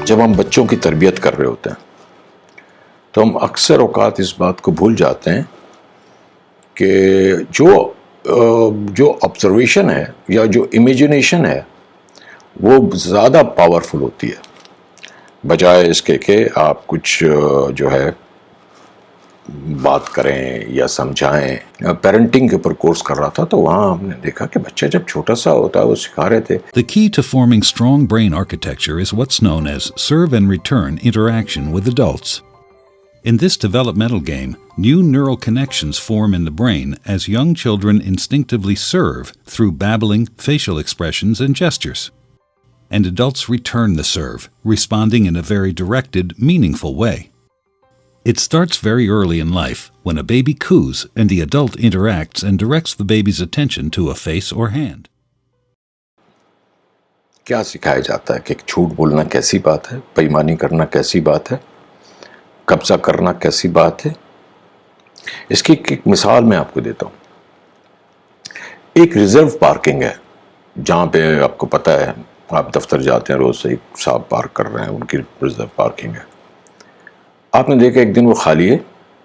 جب ہم بچوں کی تربیت کر رہے ہوتے ہیں تو ہم اکثر اوقات اس بات کو بھول جاتے ہیں کہ جو آبزرویشن ہے یا جو امیجنیشن ہے وہ زیادہ پاورفل ہوتی ہے بجائے اس کے کہ آپ کچھ جو ہے بات کریں یا سمجھائیں. پیرنٹنگ کے اوپر کورس کر رہا تھا تو وہاں ہم نے دیکھا کہ بچہ جب چھوٹا سا ہوتا ہے وہ سکھا رہے تھے. The key to forming strong brain architecture is what's known as serve and return interaction with adults. In this developmental game, new neural connections form in the brain as young children instinctively serve through babbling, facial expressions, and gestures. And adults return the serve, responding in a very directed, meaningful way. It starts very early in life when a baby coos and the adult interacts and directs the baby's attention to a face or hand. کیا سکھایا جاتا ہے کہ جھوٹ بولنا کیسی بات ہے, بےایمانی کرنا کیسی بات ہے, قبضہ کرنا کیسی بات ہے. اس کی ایک مثال میں آپ کو دیتا ہوں. ایک ریزرو پارکنگ ہے جہاں پہ آپ کو پتہ ہے آپ دفتر جاتے ہیں روز سے ایک صاحب پارک کر رہے ہیں, ان کی ریزرو پارکنگ ہے. آپ نے دیکھا ایک دن وہ خالی ہے,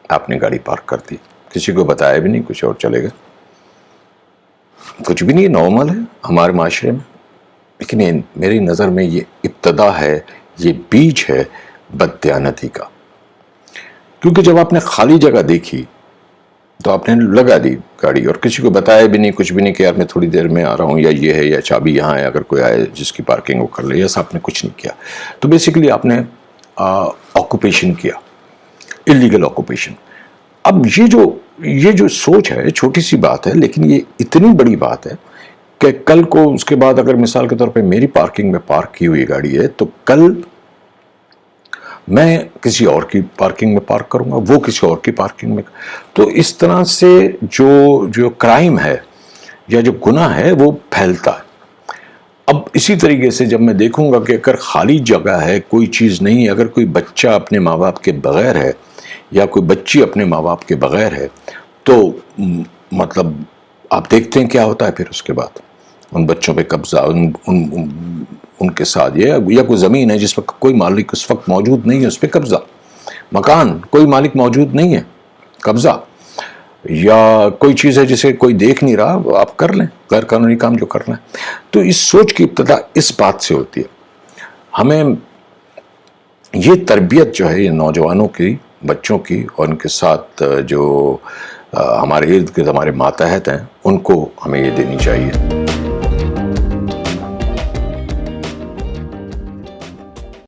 آپ نے گاڑی پارک کر دی, کسی کو بتایا بھی نہیں, کچھ اور چلے گئے. کچھ بھی نہیں, نارمل ہے ہمارے معاشرے میں. لیکن میری نظر میں یہ ابتدا ہے, یہ بیج ہے بددیانتی کا. کیونکہ جب آپ نے خالی جگہ دیکھی تو آپ نے لگا دی گاڑی اور کسی کو بتایا بھی نہیں, کچھ بھی نہیں کہ یار میں تھوڑی دیر میں آ رہا ہوں, یا یہ ہے, یا چابی یہاں ہے, اگر کوئی آئے جس کی پارکنگ وہ کر لے. ایسا آپ نے کچھ نہیں کیا. تو بیسیکلی آپ نے آکوپیشن کیا, اللیگل آکوپیشن. اب یہ جو سوچ ہے چھوٹی سی بات ہے, لیکن یہ اتنی بڑی بات ہے کہ کل کو اس کے بعد اگر مثال کے طور پہ میری پارکنگ میں پارک کی ہوئی گاڑی ہے تو کل میں کسی اور کی پارکنگ میں پارک کروں گا, وہ کسی اور کی پارکنگ میں. تو اس طرح سے جو کرائم ہے یا جو گناہ ہے وہ پھیلتا ہے. اب اسی طریقے سے جب میں دیکھوں گا کہ اگر خالی جگہ ہے, کوئی چیز نہیں ہے, اگر کوئی بچہ اپنے ماں باپ کے بغیر ہے یا کوئی بچی اپنے ماں باپ کے بغیر ہے, تو مطلب آپ دیکھتے ہیں کیا ہوتا ہے پھر اس کے بعد. ان بچوں پہ قبضہ, ان کے ساتھ یا کوئی زمین ہے جس وقت کوئی مالک اس وقت موجود نہیں ہے اس پہ قبضہ, مکان کوئی مالک موجود نہیں ہے قبضہ, یا کوئی چیز ہے جسے کوئی دیکھ نہیں رہا آپ کر لیں غیر قانونی کام جو کرنا ہے. تو اس سوچ کی ابتدا اس بات سے ہوتی ہے. ہمیں یہ تربیت جو ہے یہ نوجوانوں کی, بچوں کی, اور ان کے ساتھ جو ہمارے ارد گرد ہمارے ماتحت ہیں ان کو ہمیں یہ دینی چاہیے.